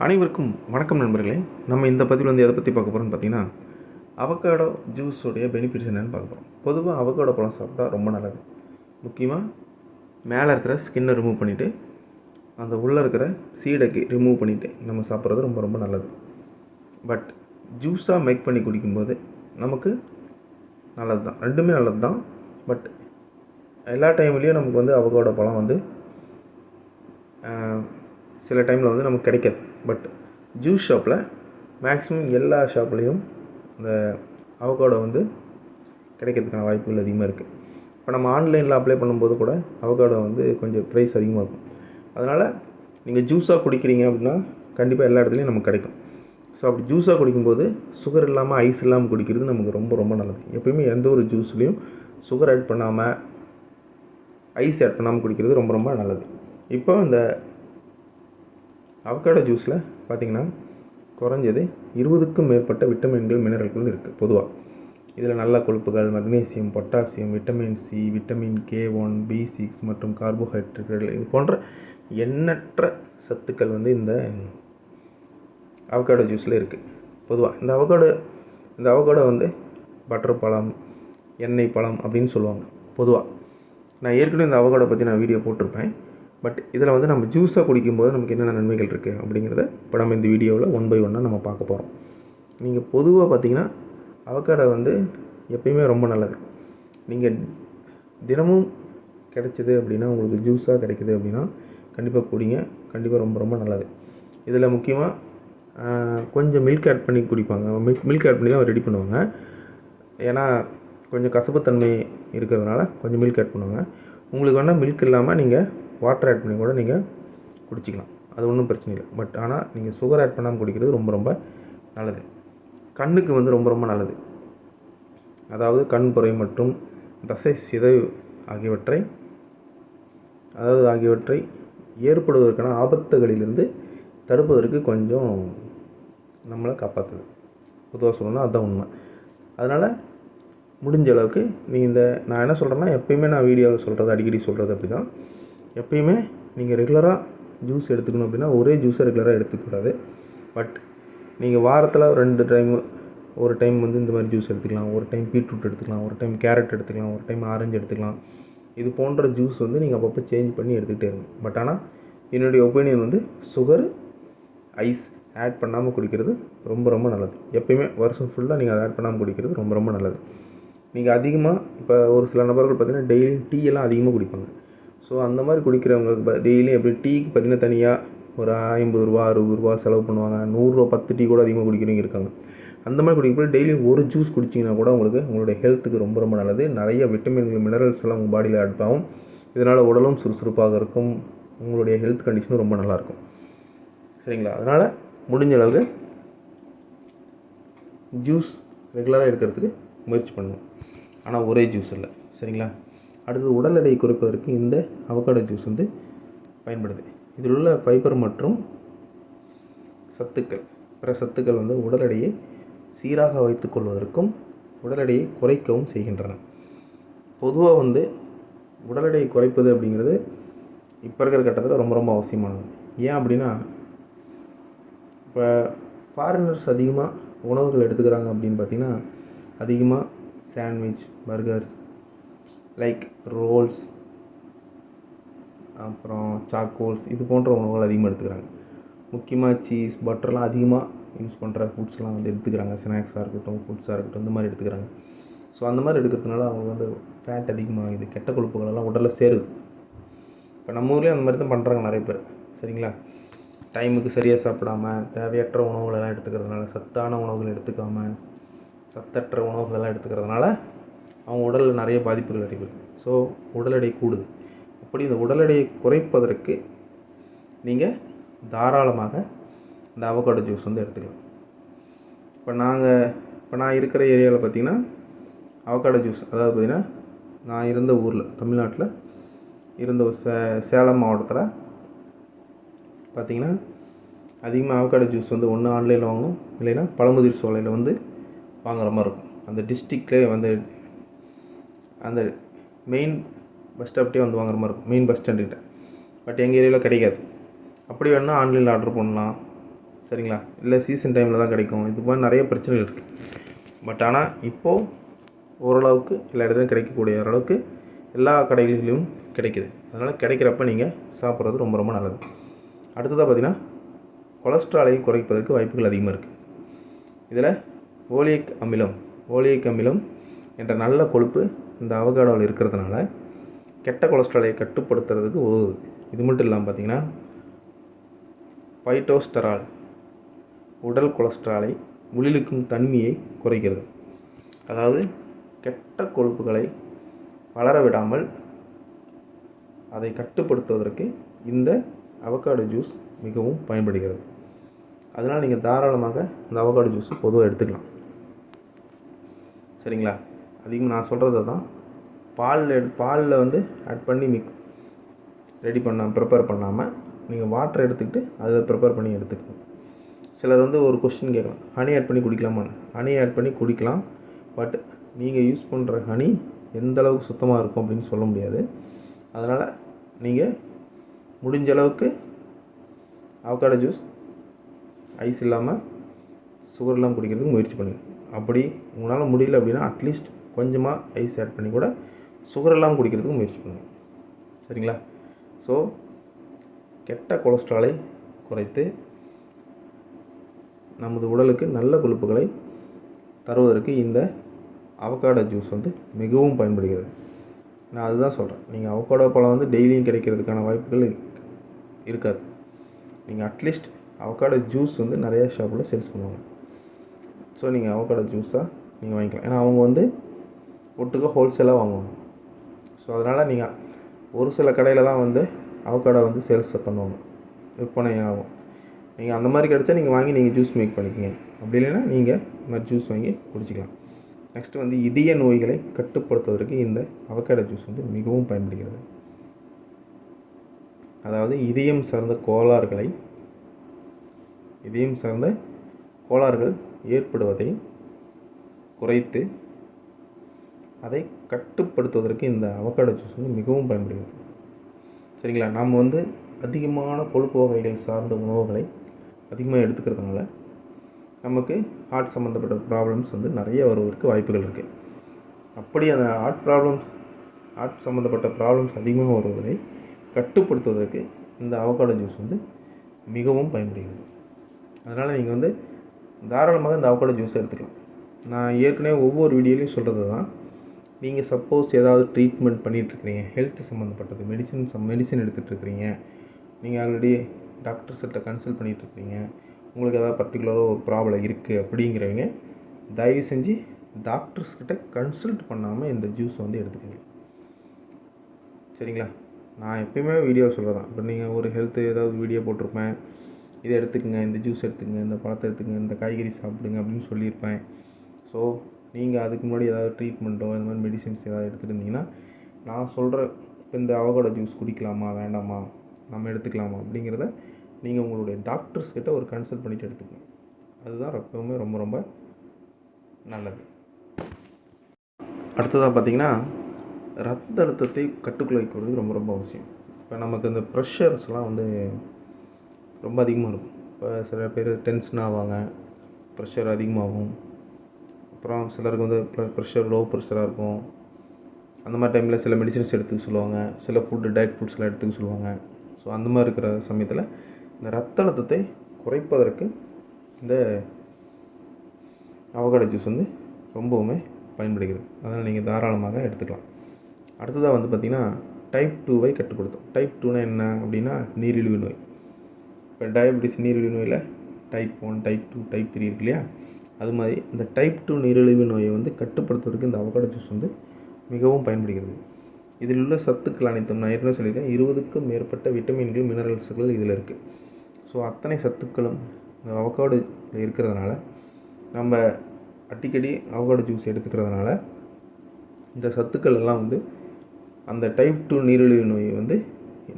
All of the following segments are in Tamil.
அனைவருக்கும் வணக்கம் நண்பர்களே. நம்ம இந்த பதிவில் வந்து எதை பற்றி பார்க்க போகிறோம்னு பார்த்தீங்கன்னா, அவக்காடோ ஜூஸோடைய பெனிஃபிட்ஸ் என்னென்னு பார்க்க போகிறோம். பொதுவாக அவக்காடோ பழம் சாப்பிட்டா ரொம்ப நல்லது. முக்கியமாக மேலே இருக்கிற ஸ்கின்னை ரிமூவ் பண்ணிவிட்டு அந்த உள்ளே இருக்கிற சீடைக்கு ரிமூவ் பண்ணிவிட்டு நம்ம சாப்பிட்றது ரொம்ப ரொம்ப நல்லது. பட் ஜூஸாக மேக் பண்ணி குடிக்கும்போது நமக்கு நல்லது தான், ரெண்டுமே நல்லது தான். பட் எல்லா டைம்லேயும் நமக்கு வந்து அவக்காடோ பழம் வந்து சில டைமில் வந்து நமக்கு கிடைக்காது. பட் ஜூஸ் ஷாப்பில் மேக்ஸிமம் எல்லா ஷாப்லேயும் இந்த அவக்காடோ வந்து கிடைக்கிறதுக்கான வாய்ப்புகள் அதிகமாக இருக்குது. இப்போ நம்ம ஆன்லைனில் அப்ளை பண்ணும்போது கூட அவக்காடோ வந்து கொஞ்சம் ப்ரைஸ் அதிகமாக இருக்கும். அதனால் நீங்கள் ஜூஸாக குடிக்கிறீங்க அப்படின்னா கண்டிப்பாக எல்லா இடத்துலையும் நமக்கு கிடைக்கும். ஸோ அப்படி ஜூஸாக குடிக்கும்போது சுகர் இல்லாமல் ஐஸ் இல்லாமல் குடிக்கிறது நமக்கு ரொம்ப ரொம்ப நல்லது. எப்போயுமே எந்த ஒரு ஜூஸ்லேயும் சுகர் ஆட் பண்ணாமல் ஐஸ் ஆட் பண்ணாமல் குடிக்கிறது ரொம்ப ரொம்ப நல்லது. இப்போ இந்த அவக்காடோ ஜூஸில் பார்த்திங்கன்னா குறைஞ்சது 20க்கும் மேற்பட்ட விட்டமின்கள், மினரல்கள் இருக்குது. பொதுவாக இதில் நல்ல கொழுப்புகள், magnesium, potassium, vitamin C, vitamin K1, B6 மற்றும் கார்போஹைட்ரேட்டுகள் இது போன்ற எண்ணற்ற சத்துக்கள் வந்து இந்த அவக்காடோ ஜூஸில் இருக்குது. பொதுவாக இந்த அவக்காடோ வந்து பட்டர் பழம், எண்ணெய் பழம் அப்படின்னு சொல்லுவாங்க. பொதுவாக நான் ஏற்கனவே இந்த அவக்காடோ பற்றி நான் வீடியோ போட்டிருப்பேன். பட் இதில் வந்து நம்ம ஜூஸாக குடிக்கும்போது நமக்கு என்னென்ன நன்மைகள் இருக்குது அப்படிங்கிறத இப்போ நம்ம இந்த வீடியோவில் 1 by 1 நம்ம பார்க்க போகிறோம். நீங்கள் பொதுவாக பார்த்திங்கன்னா அவக்காடோ வந்து எப்பயுமே ரொம்ப நல்லது. நீங்கள் தினமும் கிடைச்சிது அப்படின்னா, உங்களுக்கு ஜூஸாக கிடைக்கிது அப்படின்னா கண்டிப்பாக குடிங்க. கண்டிப்பாக ரொம்ப ரொம்ப நல்லது. இதில் முக்கியமாக கொஞ்சம் மில்க் ஆட் பண்ணி குடிப்பாங்க. மில்க் ஆட் பண்ணி தான் ரெடி பண்ணுவாங்க. ஏன்னா கொஞ்சம் கசப்புத்தன்மை இருக்கிறதுனால கொஞ்சம் மில்க் ஆட் பண்ணுவாங்க. உங்களுக்கு வேணால் மில்க் இல்லாமல் நீங்கள் வாட்டர் ஆட் பண்ணி கூட நீங்கள் குடிச்சிக்கலாம். அது ஒன்றும் பிரச்சனை இல்லை. பட் ஆனால் நீங்கள் சுகர் ஆட் பண்ணாமல் குடிக்கிறது ரொம்ப ரொம்ப நல்லது. கண்ணுக்கு வந்து ரொம்ப ரொம்ப நல்லது. அதாவது கண் புரை மற்றும் தசை சிதைவு ஆகியவற்றை ஏற்படுவதற்கான ஆபத்துகளிலிருந்து தடுப்பதற்கு கொஞ்சம் நம்மளை காப்பாற்றுது. பொதுவாக சொல்லணும்னா அதுதான் உண்மை. அதனால் முடிஞ்ச அளவுக்கு நான் என்ன சொல்கிறேன்னா, எப்பயுமே நான் வீடியோவில் சொல்கிறது, அடிக்கடி சொல்கிறது அப்படி தான். எப்பயுமே நீங்கள் ரெகுலராக ஜூஸ் எடுத்துக்கணும் அப்படின்னா ஒரே ஜூஸை ரெகுலராக எடுத்துக்கூடாது. பட் நீங்கள் வாரத்தில் 2 டைம், ஒரு டைம் வந்து இந்த மாதிரி ஜூஸ் எடுத்துக்கலாம், ஒரு டைம் பீட்ரூட் எடுத்துக்கலாம், ஒரு டைம் கேரட் எடுத்துக்கலாம், ஒரு டைம் ஆரஞ்சு எடுத்துக்கலாம். இது போன்ற ஜூஸ் வந்து நீங்கள் அப்பப்போ சேஞ்ச் பண்ணி எடுத்துக்கிட்டே இருங்க. பட் ஆனால் என்னுடைய ஒப்பீனியன் வந்து சுகர், ஐஸ் ஆட் பண்ணாமல் குடிக்கிறது ரொம்ப ரொம்ப நல்லது. எப்பயுமே வருஷம் ஃபுல்லாக நீங்கள் அதை ஆட் பண்ணாமல் குடிக்கிறது ரொம்ப ரொம்ப நல்லது. நீங்கள் அதிகமாக இப்போ ஒரு சில நபர்கள் பார்த்திங்கன்னா டெய்லி டீ எல்லாம் அதிகமாக குடிப்பாங்க. ஸோ அந்த மாதிரி குடிக்கிறவங்களுக்கு டெய்லியும் எப்படி டீக்கு பார்த்திங்கன்னா தனியாக ஒரு 50 ரூபா 60 ரூபா செலவு பண்ணுவாங்க. 100 ரூபா 10 டீ கூட அதிகமாக குடிக்கிறவங்க இருக்காங்க. அந்த மாதிரி குடிக்கும்போது டெய்லி ஒரு ஜூஸ் குடிச்சிங்கன்னா கூட உங்களுடைய ஹெல்த்துக்கு ரொம்ப ரொம்ப நல்லது. நிறைய விட்டமின்கள், மினரல்ஸ் எல்லாம் உங்கள் பாடியில் ஆட் ஆகும். இதனால் உடலும் சுறுசுறுப்பாக இருக்கும். உங்களுடைய ஹெல்த் கண்டிஷனும் ரொம்ப நல்லாயிருக்கும். சரிங்களா? அதனால் முடிஞ்ச அளவுக்கு ஜூஸ் ரெகுலராக எடுக்கிறதுக்கு முயற்சி பண்ணுங்கள். ஆனால் ஒரே ஜூஸ் இல்லை. சரிங்களா? அடுத்தது உடல் எடையை குறைப்பதற்கு இந்த அவக்காடோ ஜூஸ் வந்து பயன்படுது. இதில் உள்ள ஃபைபர் மற்றும் பிற சத்துக்கள் வந்து உடல் எடையை சீராக வைத்துக்கொள்வதற்கும் உடல் எடையை குறைக்கவும் செய்கின்றன. பொதுவாக வந்து உடல் எடையை குறைப்பது அப்படிங்கிறது இப்போ இருக்கிற கட்டத்தில் ரொம்ப ரொம்ப அவசியமானது. ஏன் அப்படின்னா, இப்போ ஃபாரினர்ஸ் அதிகமாக உணவுகள் எடுத்துக்கிறாங்க அப்படின்னு பார்த்திங்கன்னா, அதிகமாக சாண்ட்விச், பர்கர்ஸ், லைக் ரோல்ஸ், அப்புறம் சாக்கோல்ஸ் இது போன்ற உணவுகள் அதிகமாக எடுத்துக்கிறாங்க. முக்கியமாக சீஸ், பட்டர்லாம் அதிகமாக யூஸ் பண்ணுற ஃபுட்ஸ்லாம் வந்து எடுத்துக்கிறாங்க. ஸ்நாக்ஸாக இருக்கட்டும், ஃபுட்ஸாக இருக்கட்டும், இந்த மாதிரி எடுத்துக்கிறாங்க. ஸோ அந்த மாதிரி எடுக்கிறதுனால அவங்க வந்து ஃபேட் அதிகமாகுது, கெட்ட கொழுப்புகளெல்லாம் உடலில் சேருது. இப்போ நம்ம ஊர்லேயும் அந்த மாதிரி தான் பண்ணுறாங்க நிறைய பேர். சரிங்களா? டைமுக்கு சரியாக சாப்பிடாமல் தேவையற்ற உணவுகளெல்லாம் எடுத்துக்கிறதுனால, சத்தான உணவுகள் எடுத்துக்காமல் சத்தற்ற உணவுகளெல்லாம் எடுத்துக்கிறதுனால அவங்க உடலில் நிறைய பாதிப்புகள் அடைகிறது. ஸோ உடல் எடை கூடுது. அப்படி இந்த உடல் எடையை குறைப்பதற்கு நீங்கள் தாராளமாக இந்த அவக்காடோ ஜூஸ் வந்து எடுத்துக்கலாம். இப்போ நான் இருக்கிற ஏரியாவில் பார்த்திங்கன்னா அவக்காடோ ஜூஸ், அதாவது பார்த்திங்கன்னா நான் இருந்த ஊரில், தமிழ்நாட்டில் இருந்த சேலம் மாவட்டத்தில் பார்த்திங்கன்னா அதிகமாக அவக்காடோ ஜூஸ் வந்து ஒன்று ஆன்லைனில் வாங்கணும், இல்லைன்னா பழமுதிர் சோலையில் வந்து வாங்குற மாதிரி இருக்கும். அந்த டிஸ்ட்ரிக்ட்லேயே வந்து அந்த மெயின் பஸ் ஸ்டாப்டே வந்து வாங்குற மாதிரி இருக்கும், மெயின் பஸ் ஸ்டாண்டுக்கிட்ட. பட் எங்கள் ஏரியாவில் கிடைக்காது. அப்படி வேணால் ஆன்லைனில் ஆர்டர் பண்ணலாம். சரிங்களா? இல்லை சீசன் டைமில் தான் கிடைக்கும். இது மாதிரி நிறைய பிரச்சனைகள் இருக்குது. பட் ஆனால் இப்போது ஓரளவுக்கு எல்லா இடத்துலையும் கிடைக்கக்கூடிய அளவுக்கு எல்லா கடைகளிலும் கிடைக்குது. அதனால் கிடைக்கிறப்ப நீங்கள் சாப்பிட்றது ரொம்ப ரொம்ப நல்லது. அடுத்ததாக பார்த்திங்கன்னா கொலஸ்ட்ராலையும் குறைப்பதற்கு வாய்ப்புகள் அதிகமாக இருக்குது. இதில் ஓலியிக் அமிலம் என்ற நல்ல கொழுப்பு இந்த அவகாடோவில் இருக்கிறதுனால கெட்ட கொலஸ்ட்ராலை கட்டுப்படுத்துறதுக்கு உதவுது. இது மட்டும் இல்லாமல் பார்த்திங்கன்னா பைட்டோஸ்டரால் உடல் கொலஸ்ட்ராலை உள்ளிழுக்கும் தன்மையை குறைக்கிறது. அதாவது கெட்ட கொழுப்புகளை வளர விடாமல் அதை கட்டுப்படுத்துவதற்கு இந்த அவகாடோ ஜூஸ் மிகவும் பயன்படுகிறது. அதனால் நீங்கள் தாராளமாக இந்த அவகாடோ ஜூஸ் பொதுவாக எடுத்துக்கலாம். சரிங்களா? அதிகமாக நான் சொல்கிறது தான், பாலில் ஆட் பண்ணி ப்ரிப்பேர் பண்ணாமல் நீங்கள் வாட்டர் எடுத்துக்கிட்டு அதில் ப்ரிப்பேர் பண்ணி எடுத்துக்கணும். சிலர் ஒரு கொஸ்டின் கேட்கலாம், ஹனி ஆட் பண்ணி குடிக்கலாமான்னு. ஹனி ஆட் பண்ணி குடிக்கலாம். பட் நீங்கள் யூஸ் பண்ணுற ஹனி எந்த அளவுக்கு சுத்தமாக இருக்கும் அப்படின்னு சொல்ல முடியாது. அதனால் நீங்கள் முடிஞ்ச அளவுக்கு அவகாடோ ஜூஸ் ஐஸ் இல்லாமல் சுகர் இல்லாமல் குடிக்கிறதுக்கு முயற்சி பண்ணுங்கள். அப்படி உங்களால் முடியல அப்படின்னா அட்லீஸ்ட் கொஞ்சமாக ஐஸ் ஆட் பண்ணி கூட சுகர் இல்லாமல் குடிக்கிறதுக்கு முயற்சி பண்ணுங்கள். சரிங்களா? ஸோ கெட்ட கொலஸ்ட்ராலை குறைத்து நமது உடலுக்கு நல்ல கொழுப்புகளை தருவதற்கு இந்த அவகாடோ ஜூஸ் மிகவும் பயன்படுகிறது. நான் அதுதான் சொல்கிறேன். நீங்கள் அவகாடோ பழம் டெய்லியும் கிடைக்கிறதுக்கான வாய்ப்புகள் இருக்காது. நீங்கள் அட்லீஸ்ட் அவகாடோ ஜூஸ் நிறையா ஷாப்பில் சேல்ஸ் பண்ணுவாங்க. ஸோ நீங்கள் அவகாடோ ஜூஸாக நீங்கள் வாங்கிக்கலாம். ஏன்னா அவங்க ஒட்டுக்க ஹோல்சேலாக வாங்குவாங்க. ஸோ அதனால் நீங்கள் ஒரு சில கடையில் தான் அவகாடோ சேல்ஸ் பண்ணுவாங்க, விற்பனை ஆகும். நீங்கள் அந்த மாதிரி கிடச்சா நீங்கள் வாங்கி நீங்கள் ஜூஸ் மேக் பண்ணிக்கோங்க. அப்படி இல்லைன்னா நீங்கள் இந்த மாதிரி ஜூஸ் வாங்கி குடிச்சிக்கலாம். நெக்ஸ்ட்டு இதய நோய்களை கட்டுப்படுத்துவதற்கு இந்த அவகாடோ ஜூஸ் மிகவும் பயன்படுகிறது. அதாவது இதயம் சார்ந்த கோளாறுகள் ஏற்படுவதை குறைத்து அதை கட்டுப்படுத்துவதற்கு இந்த அவகாடோ ஜூஸ் மிகவும் பயன்படுகிறது. சரிங்களா? நாம் அதிகமான கொழுப்பு வகைகள் சார்ந்த உணவுகளை அதிகமாக எடுத்துக்கிறதுனால நமக்கு ஹார்ட் சம்மந்தப்பட்ட ப்ராப்ளம்ஸ் நிறைய வருவதற்கு வாய்ப்புகள் இருக்குது. அப்படி அந்த ஹார்ட் சம்மந்தப்பட்ட ப்ராப்ளம்ஸ் அதிகமாக வருவதை கட்டுப்படுத்துவதற்கு இந்த அவகாடோ ஜூஸ் மிகவும் பயன்படுகிறது. அதனால் நீங்கள் தாராளமாக இந்த அவகாடோ ஜூஸை எடுத்துக்கலாம். நான் ஏற்கனவே ஒவ்வொரு வீடியோலையும் சொல்கிறது தான், நீங்கள் சப்போஸ் ஏதாவது ட்ரீட்மெண்ட் பண்ணிகிட்ருக்கிறீங்க, ஹெல்த் சம்மந்தப்பட்டது மெடிசின் எடுத்துகிட்ருக்கிறீங்க, நீங்கள் ஆல்ரெடி டாக்டர்ஸ்கிட்ட கன்சல்ட் பண்ணிகிட்ருக்கிறீங்க, உங்களுக்கு ஏதாவது பர்டிகுலராக ஒரு ப்ராப்ளம் இருக்குது அப்படிங்கிறவங்க தயவு செஞ்சு டாக்டர்ஸ்கிட்ட கன்சல்ட் பண்ணாமல் இந்த ஜூஸ் எடுத்துக்கங்க. சரிங்களா? நான் எப்பயுமே வீடியோ சொல்கிறதான். இப்போ நீங்கள் ஒரு ஹெல்த்து ஏதாவது வீடியோ போட்டிருப்பேன், இதை எடுத்துக்கங்க, இந்த ஜூஸ் எடுத்துக்கங்க, இந்த பழத்தை எடுத்துக்கங்க, இந்த காய்கறி சாப்பிடுங்க அப்படின்னு சொல்லியிருப்பேன். ஸோ நீங்கள் அதுக்கு முன்னாடி ஏதாவது ட்ரீட்மெண்ட்டோ இந்த மாதிரி மெடிசின்ஸ் ஏதாவது எடுத்துகிட்டு இருந்தீங்கன்னா நான் சொல்கிற இந்த அவகாடோ ஜூஸ் குடிக்கலாமா வேண்டாமா, நம்ம எடுத்துக்கலாமா அப்படிங்கிறத நீங்கள் உங்களுடைய டாக்டர்ஸ்கிட்ட ஒரு கன்சல்ட் பண்ணிவிட்டு எடுத்துக்கணும். அதுதான் எப்பவுமே ரொம்ப ரொம்ப நல்லது. அடுத்ததாக பார்த்திங்கன்னா ரத்த அழுத்தத்தை கட்டுக்குள்ள வைக்கிறது ரொம்ப ரொம்ப அவசியம். இப்போ நமக்கு இந்த ப்ரெஷர்ஸ்லாம் ரொம்ப அதிகமாக இருக்கும். இப்போ சில பேர் டென்ஷன் ஆவாங்க, ப்ரெஷர் அதிகமாகும். அப்புறம் சிலருக்கு ப்ரெஷர் லோ ப்ரெஷராக இருக்கும். அந்த மாதிரி டைமில் சில மெடிசன்ஸ் எடுத்துக்க சொல்லுவாங்க, சில டயட் ஃபுட்ஸ்லாம் எடுத்துக்க சொல்லுவாங்க. ஸோ அந்த மாதிரி இருக்கிற சமயத்தில் இந்த ரத்த அழுத்தத்தை குறைப்பதற்கு இந்த அவகாடோ ஜூஸ் ரொம்பவுமே பயன்படுகிறது. அதனால் நீங்கள் தாராளமாக எடுத்துக்கலாம். அடுத்ததாக பார்த்திங்கன்னா டைப் 2வை கட்டுப்படுத்தும். டைப் 2னா என்ன அப்படின்னா நீரிழிவு நோய். இப்போ டயபெட்டிஸ் நீரிழிவு நோயில் டைப் 1, டைப் 2, டைப் 3 இருக்கு இல்லையா? அது மாதிரி இந்த டைப் 2 நீரிழிவு நோயை கட்டுப்படுத்துவதற்கு இந்த அவகாடோ ஜூஸ் மிகவும் பயன்படுகிறது. இதில் உள்ள சத்துக்கள் அனைத்தும் நான் ஏற்கனவே சொல்லியிருக்கேன், 20க்கும் மேற்பட்ட விட்டமின்கள் மினரல்ஸுகள் இதில் இருக்குது. ஸோ அத்தனை சத்துக்களும் இந்த அவகாடோவில் இருக்கிறதுனால நம்ம அடிக்கடி அவகாடோ ஜூஸ் எடுத்துக்கிறதுனால இந்த சத்துக்கள் எல்லாம் அந்த டைப் 2 நீரிழிவு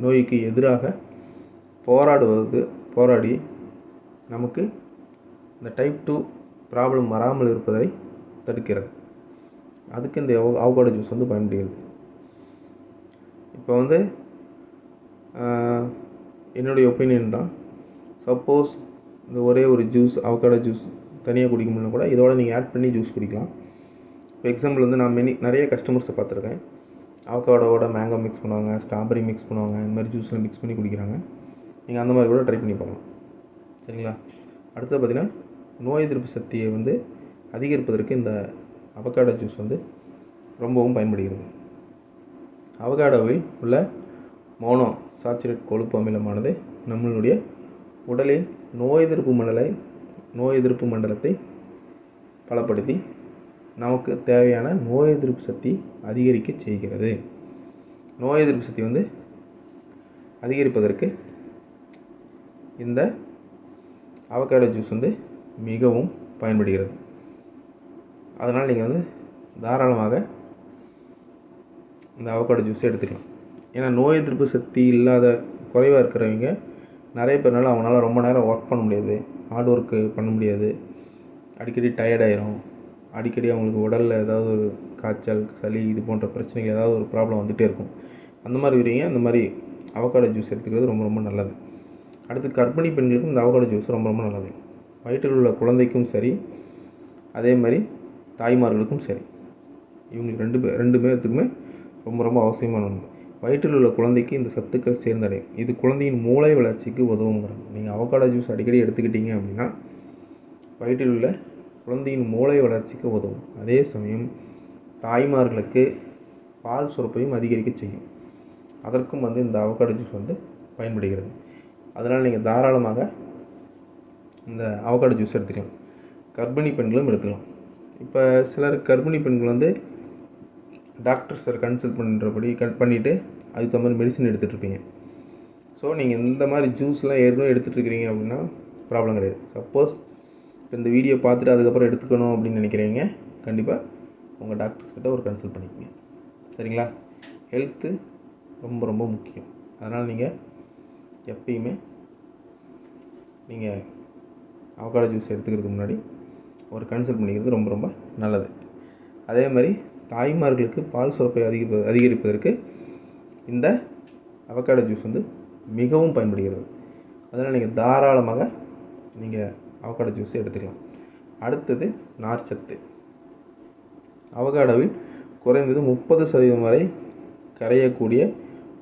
நோய்க்கு எதிராக போராடி நமக்கு இந்த டைப் 2 ப்ராப்ளம் வராமல் இருப்பதை தடுக்கிறது. அதுக்கு இந்த அவகாடோ ஜூஸ் பயன்படுகிறது. இப்போ என்னுடைய ஒப்பீனியன் தான், சப்போஸ் இந்த ஒரே ஒரு ஜூஸ் அவகாடோ ஜூஸ் தனியாக குடிக்க முடியல கூட இதோட நீங்கள் ஆட் பண்ணி ஜூஸ் குடிக்கலாம். இப்போ எக்ஸாம்பிள் வந்து நான் நிறைய கஸ்டமர்ஸை பார்த்துருக்கேன். அவகாடோவோட மேங்கோ மிக்ஸ் பண்ணுவாங்க, ஸ்ட்ராபெரி மிக்ஸ் பண்ணுவாங்க, இந்த மாதிரி ஜூஸில் மிக்ஸ் பண்ணி குடிக்கிறாங்க. நீங்கள் அந்த மாதிரி கூட ட்ரை பண்ணி பார்க்கலாம். சரிங்களா? அடுத்தது பார்த்திங்கன்னா நோய் எதிர்ப்பு சக்தியை வந்து அதிகரிப்பதற்கு இந்த அவகாடோ ஜூஸ் வந்து ரொம்பவும் பயன்படுகிறது. அவகாடோவில் உள்ள மோனோ சாச்சுரேட் கொழுப்பு அமிலமானது நம்மளுடைய உடலின் நோய் எதிர்ப்பு மண்டலத்தை பலப்படுத்தி நமக்கு தேவையான நோய் எதிர்ப்பு சக்தி அதிகரிக்க செய்கிறது. நோய் எதிர்ப்பு சக்தி வந்து அதிகரிப்பதற்கு இந்த அவகாடோ ஜூஸ் வந்து மிகவும் பயன்படுகிறது. அதனால் நீங்கள் வந்து தாராளமாக இந்த அவகாடோ ஜூஸை எடுத்துக்கலாம். ஏன்னா நோய் எதிர்ப்பு சக்தி இல்லாத குறைவாக இருக்கிறவங்க நிறைய பேர்னால அவங்களால ரொம்ப நேரம் ஒர்க் பண்ண முடியாது, ஹார்ட் ஒர்க்கு பண்ண முடியாது, அடிக்கடி டயர்டாயிரும், அடிக்கடி அவங்களுக்கு உடலில் ஏதாவது ஒரு காய்ச்சல், சளி இது போன்ற பிரச்சனைகள் ஏதாவது ஒரு ப்ராப்ளம் வந்துகிட்டே இருக்கும். அந்த மாதிரி வரீங்க அந்த மாதிரி அவகாடோ ஜூஸ் எடுத்துக்கிறது ரொம்ப ரொம்ப நல்லது. அடுத்து கர்ப்பிணி பெண்களுக்கும் இந்த அவகாடோ ஜூஸ் ரொம்ப ரொம்ப நல்லது. வயிற்றில் உள்ள குழந்தைக்கும் சரி, அதே மாதிரி தாய்மார்களுக்கும் சரி, இவங்களுக்கு ரெண்டு பேர்த்துக்குமே ரொம்ப ரொம்ப அவசியமான ஒன்று. வயிற்றில் உள்ள குழந்தைக்கு இந்த சத்துக்கள் சேர்ந்தடையும். இது குழந்தையின் மூளை வளர்ச்சிக்கு உதவுங்கிறாங்க. நீங்கள் அவகாடோ ஜூஸ் அடிக்கடி எடுத்துக்கிட்டீங்க அப்படின்னா வயிற்றில் உள்ள குழந்தையின் மூளை வளர்ச்சிக்கு உதவும். அதே சமயம் தாய்மார்களுக்கு பால் சுரப்பையும் அதிகரிக்க செய்யும். அதற்கும் வந்து இந்த அவகாடோ ஜூஸ் வந்து பயன்படுகிறது. அதனால் நீங்கள் தாராளமாக இந்த அவகாடோ ஜூஸ் எடுத்துக்கலாம். கர்ப்பிணி பெண்களும் எடுத்துக்கலாம். இப்போ சிலர் கர்ப்பிணி பெண்கள் வந்து டாக்டர்ஸை கன்சல்ட் பண்ணிவிட்டு அதுக்கு தகுந்த மாதிரி மெடிசன் எடுத்துகிட்ருப்பீங்க. ஸோ நீங்கள் இந்த மாதிரி ஜூஸ்லாம் ஏற்கனவே எடுத்துகிட்ருக்கிறீங்க அப்படின்னா ப்ராப்ளம் கிடையாது. சப்போஸ் இப்போ இந்த வீடியோ பார்த்துட்டு அதுக்கப்புறம் எடுத்துக்கணும் அப்படின்னு நினைக்கிறீங்க, கண்டிப்பாக உங்கள் டாக்டர்ஸ்கிட்ட ஒரு கன்சல்ட் பண்ணிக்கோங்க. சரிங்களா? ஹெல்த்து ரொம்ப ரொம்ப முக்கியம். அதனால் நீங்கள் எப்பயுமே நீங்கள் அவகாடோ ஜூஸ் எடுத்துக்கிறதுக்கு முன்னாடி ஒரு கன்சல்ட் பண்ணிக்கிறது ரொம்ப ரொம்ப நல்லது. அதே மாதிரி தாய்மார்களுக்கு பால் சுரப்பை அதிகரிப்பதற்கு இந்த அவகாடோ ஜூஸ் வந்து மிகவும் பயன்படுகிறது. அதனால் நீங்கள் தாராளமாக நீங்கள் அவகாடோ ஜூஸ் எடுத்துக்கலாம். அடுத்தது நார்ச்சத்து. அவகாடோவில் குறைந்தது 30% வரை கரையக்கூடிய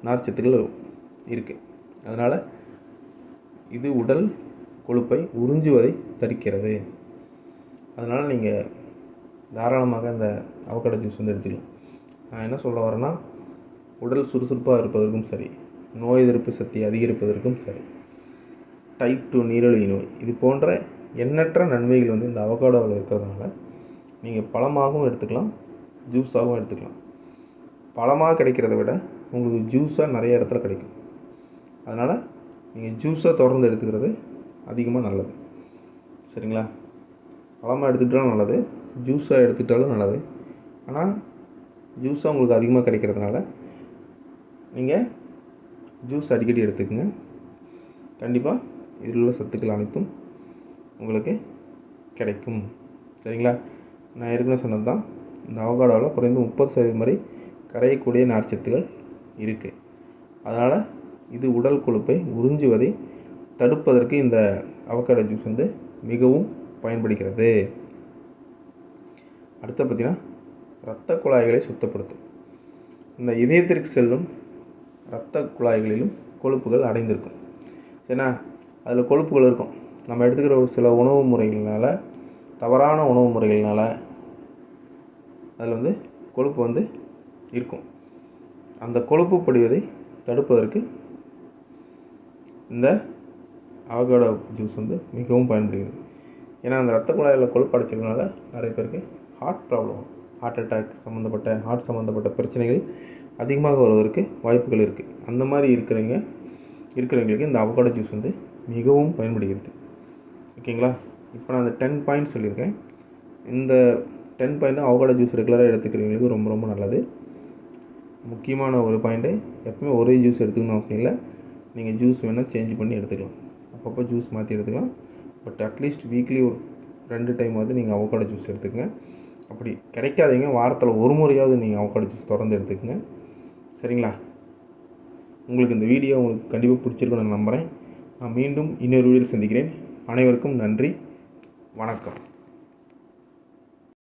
நார்ச்சத்துக்கள் இருக்குது. அதனால் இது உடல் கொழுப்பை உறிஞ்சுவதை தடுக்கிறது. அதனால் நீங்கள் தாராளமாக அந்த அவகாடோ ஜூஸ் வந்து எடுத்துக்கலாம். நான் என்ன சொல்ல வரேன்னா, உடல் சுறுசுறுப்பாக இருப்பதற்கும் சரி, நோய் எதிர்ப்பு சக்தி அதிகரிப்பதற்கும் சரி, டைப் 2 நீரிழிவு நோய் இது போன்ற எண்ணற்ற நன்மைகள் வந்து இந்த அவகாடோவில் இருக்கிறதுனால நீங்கள் பழமாகவும் எடுத்துக்கலாம், ஜூஸாகவும் எடுத்துக்கலாம். பழமாக கிடைக்கிறத விட உங்களுக்கு ஜூஸாக நிறைய இடத்துல கிடைக்கும். அதனால் நீங்கள் ஜூஸாக தொடர்ந்து எடுத்துக்கிறது அதிகமாக நல்லது. சரிங்களா? பழமாக எடுத்துக்கிட்டாலும் நல்லது, ஜூஸாக எடுத்துக்கிட்டாலும் நல்லது. ஆனால் ஜூஸாக உங்களுக்கு அதிகமாக கிடைக்கிறதுனால நீங்கள் ஜூஸ் அடிக்கடி எடுத்துக்கங்க. கண்டிப்பாக இதில் உள்ள சத்துக்கள் அனைத்தும் உங்களுக்கு கிடைக்கும். சரிங்களா? நான் ஏற்கனவே சொன்னது தான், இந்த அவகாடோவில் குறைந்து 30% வரை கரையக்கூடிய நார்ச்சத்துகள் இருக்குது. அதனால் இது உடல் கொழுப்பை உறிஞ்சுவதை தடுப்பதற்கு இந்த அவகாடோ ஜூஸ் வந்து மிகவும் பயன்படுகிறது. அடுத்து பார்த்திங்கன்னா இரத்த குழாய்களை சுத்தப்படுத்தும். இந்த இதயத்திற்கு செல்லும் இரத்த குழாய்களிலும் கொழுப்புகள் அடைந்திருக்கும். சரிண்ணா? அதில் கொழுப்புகள் இருக்கும். நம்ம எடுத்துக்கிற ஒரு சில உணவு முறைகள்னால, தவறான உணவு முறைகள்னால அதில் வந்து கொழுப்பு வந்து இருக்கும். அந்த கொழுப்பு படிவதை தடுப்பதற்கு இந்த அவகாடோ ஜூஸ் வந்து மிகவும் பயன்படுகிறது. ஏன்னா அந்த இரத்த குழாயில் கொழுப்பு அடைச்சதுனால நிறைய பேருக்கு heart problem, heart attack heart சம்மந்தப்பட்ட பிரச்சனைகள் அதிகமாக வருவதற்கு வாய்ப்புகள் இருக்குது. அந்த மாதிரி இருக்கிறவங்களுக்கு இந்த அவகாடோ ஜூஸ் வந்து மிகவும் பயன்படுகிறது. ஓகேங்களா? இப்போ நான் அந்த 10 பாயிண்ட் சொல்லியிருக்கேன். இந்த 10 பாயிண்ட்டும் அவகாடோ ஜூஸ் ரெகுலராக எடுத்துக்கிறவங்களுக்கு ரொம்ப ரொம்ப நல்லது. முக்கியமான ஒரு பாயிண்ட்டு, எப்பவுமே ஒரே ஜூஸ் எடுத்துக்கணும்னு அவசியம் இல்லை. நீங்கள் ஜூஸ் வேணால் சேஞ்ச் பண்ணி எடுத்துக்கலாம், அப்பப்போ ஜூஸ் மாற்றி எடுத்துக்கலாம். பட் அட்லீஸ்ட் வீக்லி ஒரு 2 டைமாவது நீங்கள் அவகாடோ ஜூஸ் எடுத்துக்கங்க. அப்படி கிடைக்காதீங்க, வாரத்தில் ஒரு முறையாவது நீங்கள் அவகாடோ ஜூஸ் தொடர்ந்து எடுத்துக்கங்க. சரிங்களா? உங்களுக்கு இந்த வீடியோ உங்களுக்கு கண்டிப்பாக பிடிச்சிருக்குன்னு நான் நம்புகிறேன். நான் மீண்டும் இன்னொரு வீடியோவில் சந்திக்கிறேன். அனைவருக்கும் நன்றி, வணக்கம்.